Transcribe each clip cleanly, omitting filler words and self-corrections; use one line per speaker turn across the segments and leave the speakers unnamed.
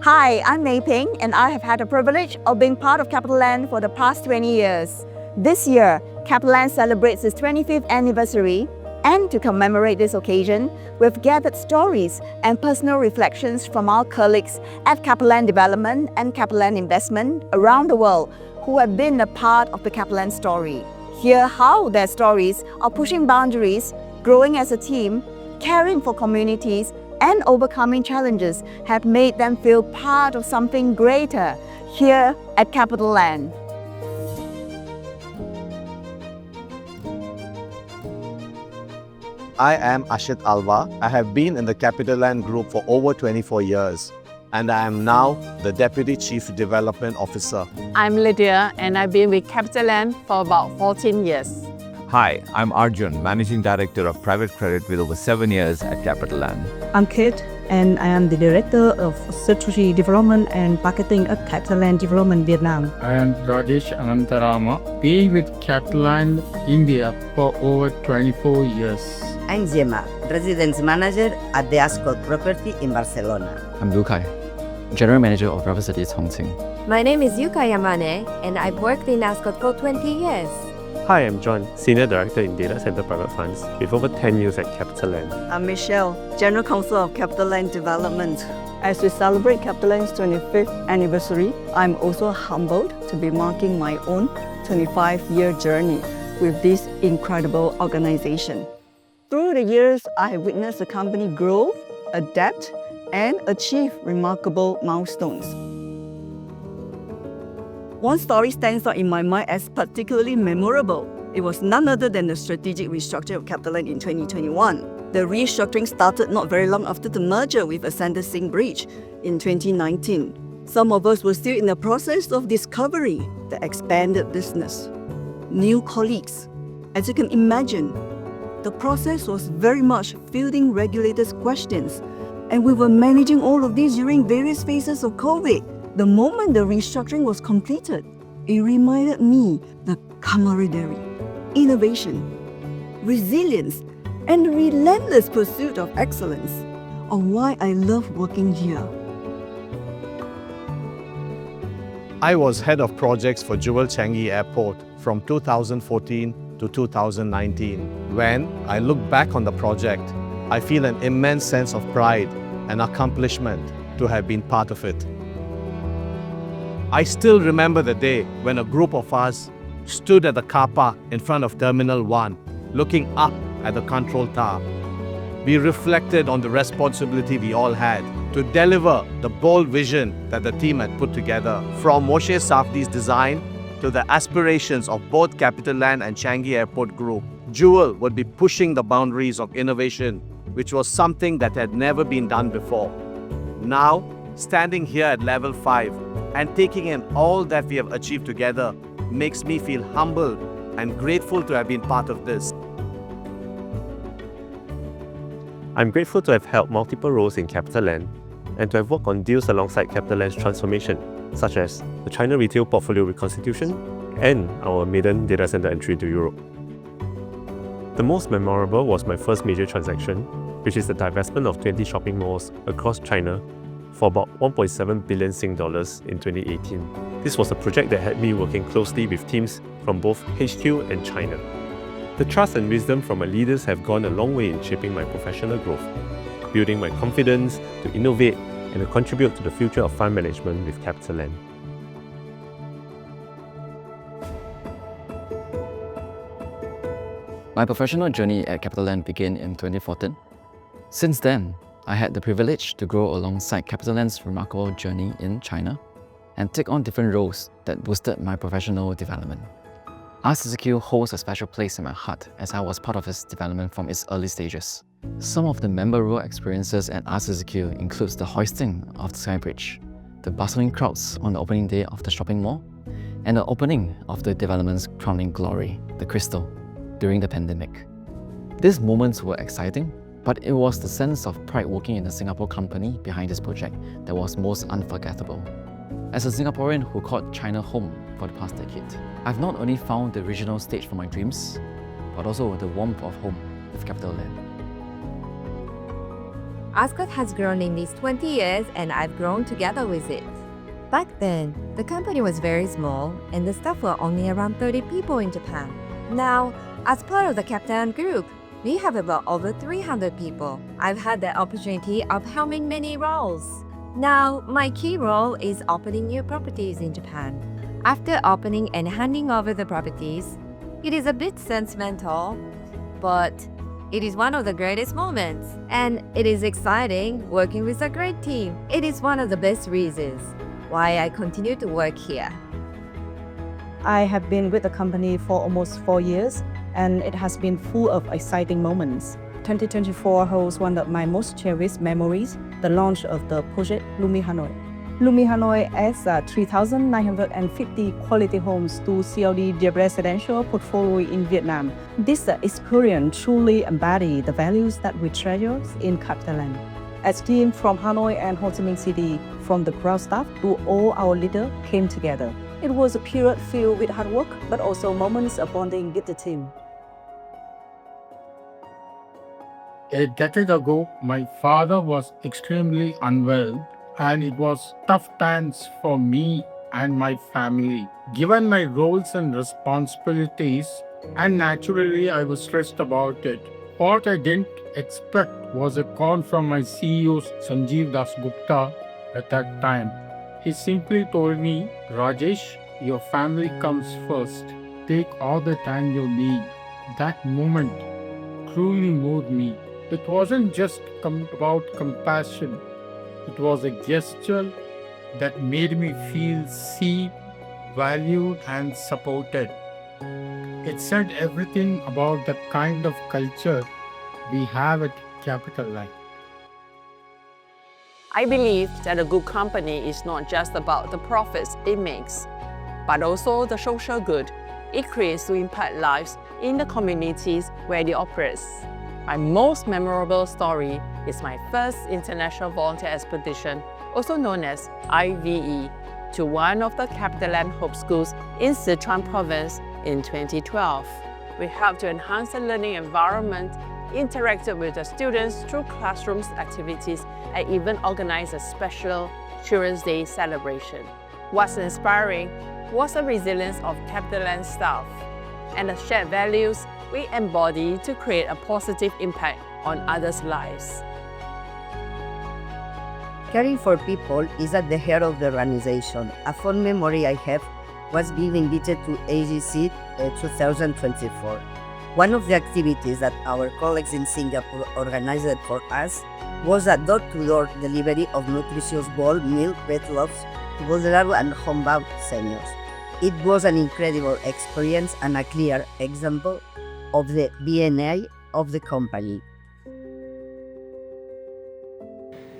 Hi, I'm Mei Ping, and I have had the privilege of being part of CapitaLand for the past 20 years. This year, CapitaLand celebrates its 25th anniversary, and to commemorate this occasion, we've gathered stories and personal reflections from our colleagues at CapitaLand Development and CapitaLand Investment around the world who have been a part of the CapitaLand story. Hear how their stories are pushing boundaries, growing as a team, caring for communities, and overcoming challenges have made them feel part of something greater here at CapitaLand.
I am Ashit Alva. I have been in the CapitaLand Group for over 24 years, and I am now the Deputy Chief Development Officer.
I'm Lydia, and I've been with CapitaLand for about 14 years.
Hi, I'm Arjun, Managing Director of Private Credit with over 7 years at CapitaLand.
I'm Kate, and I am the Director of Strategy Development and Marketing at CapitaLand Development Vietnam.
I am Rajesh Anantarama, been with CapitaLand India for over 24 years.
I'm Gemma, Residence Manager at the Ascot Property in Barcelona.
I'm Lukai, General Manager of Raffles City Chongqing.
My name is Yuka Yamane, and I've worked in Ascot for 20 years.
Hi, I'm John, Senior Director in Data Center Private Funds with over 10 years at CapitaLand.
I'm Michelle, General Counsel of CapitaLand Development. As we celebrate CapitaLand's 25th anniversary, I'm also humbled to be marking my own 25-year journey with this incredible organization. Through the years, I have witnessed the company grow, adapt, and achieve remarkable milestones. One story stands out in my mind as particularly memorable. It was none other than the strategic restructure of CapitaLand in 2021. The restructuring started not very long after the merger with Ascender Singh Bridge in 2019. Some of us were still in the process of discovery the expanded business. New colleagues. As you can imagine, the process was very much fielding regulators' questions, and we were managing all of this during various phases of COVID. The moment the restructuring was completed, it reminded me the camaraderie, innovation, resilience, and relentless pursuit of excellence of why I love working here.
I was Head of Projects for Jewel Changi Airport from 2014 to 2019. When I look back on the project, I feel an immense sense of pride and accomplishment to have been part of it. I still remember the day when a group of us stood at the car park in front of Terminal 1, looking up at the control tower. We reflected on the responsibility we all had to deliver the bold vision that the team had put together. From Moshe Safdie's design to the aspirations of both CapitaLand and Changi Airport Group, Jewel would be pushing the boundaries of innovation, which was something that had never been done before. Now, standing here at level 5 and taking in all that we have achieved together makes me feel humbled and grateful to have been part of this.
I'm grateful to have held multiple roles in CapitaLand and to have worked on deals alongside CapitaLand's transformation, such as the China retail portfolio reconstitution and our maiden data center entry into Europe. The most memorable was my first major transaction, which is the divestment of 20 shopping malls across China for about 1.7 billion Sing dollars in 2018. This was a project that had me working closely with teams from both HQ and China. The trust and wisdom from my leaders have gone a long way in shaping my professional growth, building my confidence to innovate and to contribute to the future of fund management with CapitaLand.
My professional journey at CapitaLand began in 2014. Since then, I had the privilege to grow alongside CapitaLand's remarkable journey in China and take on different roles that boosted my professional development. RCCQ holds a special place in my heart as I was part of its development from its early stages. Some of the memorable experiences at RCCQ includes the hoisting of the Sky Bridge, the bustling crowds on the opening day of the shopping mall, and the opening of the development's crowning glory, the Crystal, during the pandemic. These moments were exciting, but it was the sense of pride working in a Singapore company behind this project that was most unforgettable. As a Singaporean who called China home for the past decade, I've not only found the regional stage for my dreams, but also the warmth of home with CapitaLand.
Ascot has grown in these 20 years and I've grown together with it. Back then, the company was very small and the staff were only around 30 people in Japan. Now, as part of the CapitaLand Group, we have about over 300 people. I've had the opportunity of helming many roles. Now, my key role is opening new properties in Japan. After opening and handing over the properties, it is a bit sentimental, but it is one of the greatest moments. And it is exciting working with a great team. It is one of the best reasons why I continue to work here.
I have been with the company for almost 4 years, and it has been full of exciting moments. 2024 holds one of my most cherished memories, the launch of the project Lumi Hanoi. Lumi Hanoi adds 3,950 quality homes to CLD residential portfolio in Vietnam. This experience truly embodies the values that we treasure in CapitaLand. As team from Hanoi and Ho Chi Minh City, from the ground staff to all our leaders came together. It was a period filled with hard work, but also moments of bonding with the team.
A decade ago, my father was extremely unwell, and it was tough times for me and my family. Given my roles and responsibilities, and naturally I was stressed about it. What I didn't expect was a call from my CEO Sanjeev Das Gupta at that time. He simply told me, "Rajesh, your family comes first. Take all the time you need." That moment truly moved me. It wasn't just about compassion. It was a gesture that made me feel seen, valued, and supported. It said everything about the kind of culture we have at CapitaLand.
I believe that a good company is not just about the profits it makes, but also the social good it creates to impact lives in the communities where it operates. My most memorable story is my first international volunteer expedition, also known as IVE, to one of the CapitaLand Hope Schools in Sichuan province in 2012. We helped to enhance the learning environment, interacted with the students through classrooms activities, and even organized a special Children's Day celebration. What's inspiring was the resilience of CapitaLand staff and the shared values we embody to create a positive impact on others' lives.
Caring for people is at the heart of the organization. A fond memory I have was being invited to AGC 2024. One of the activities that our colleagues in Singapore organized for us was a door-to-door delivery of nutritious bowl meal pet loaves to vulnerable and homebound seniors. It was an incredible experience and a clear example of the DNA of the company.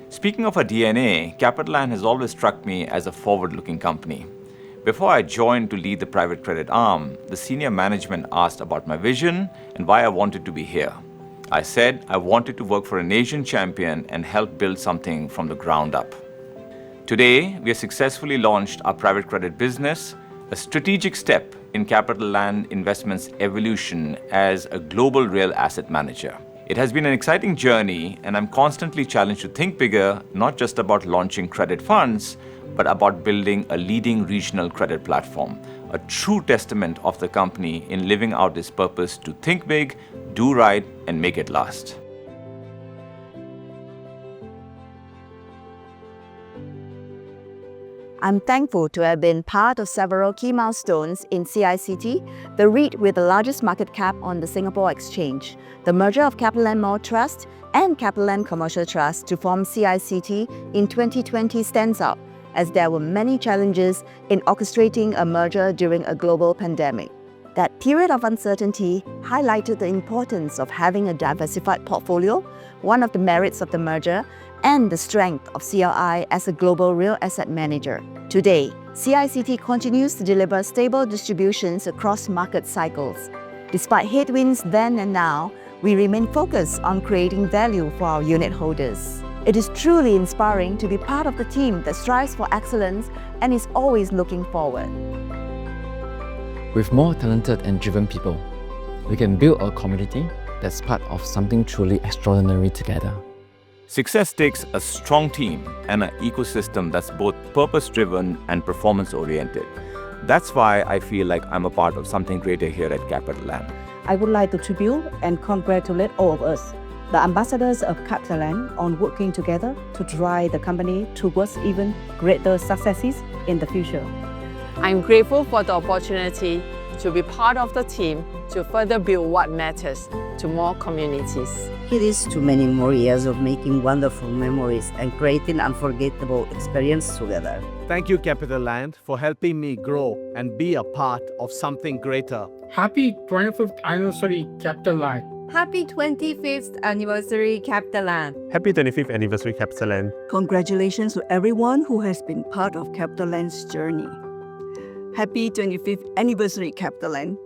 Speaking of our DNA, CapitaLand has always struck me as a forward-looking company. Before I joined to lead the private credit arm, the senior management asked about my vision and why I wanted to be here. I said I wanted to work for an Asian champion and help build something from the ground up. Today, we have successfully launched our private credit business, a strategic step in CapitaLand Investments' evolution as a global real asset manager. It has been an exciting journey, and I'm constantly challenged to think bigger, not just about launching credit funds, but about building a leading regional credit platform, a true testament of the company in living out its purpose to think big, do right, and make it last.
I'm thankful to have been part of several key milestones in CICT, the REIT with the largest market cap on the Singapore Exchange, the merger of CapitaLand Mall Trust and CapitaLand Commercial Trust to form CICT in 2020 stands out, as there were many challenges in orchestrating a merger during a global pandemic. That period of uncertainty highlighted the importance of having a diversified portfolio, one of the merits of the merger, and the strength of CLI as a global real asset manager. Today, CICT continues to deliver stable distributions across market cycles. Despite headwinds then and now, we remain focused on creating value for our unit holders. It is truly inspiring to be part of the team that strives for excellence and is always looking forward.
With more talented and driven people, we can build a community that's part of something truly extraordinary together.
Success takes a strong team and an ecosystem that's both purpose-driven and performance-oriented. That's why I feel like I'm a part of something greater here at CapitaLand.
I would like to tribute and congratulate all of us, the ambassadors of CapitaLand, on working together to drive the company towards even greater successes in the future.
I'm grateful for the opportunity to be part of the team to further build what matters to more communities.
It is too many more years of making wonderful memories and creating unforgettable experiences together.
Thank you, CapitaLand, for helping me grow and be a part of something greater.
Happy 25th anniversary, CapitaLand.
Happy 25th anniversary, CapitaLand.
Happy 25th anniversary, CapitaLand.
Congratulations to everyone who has been part of CapitaLand's journey. Happy 25th anniversary, CapitaLand.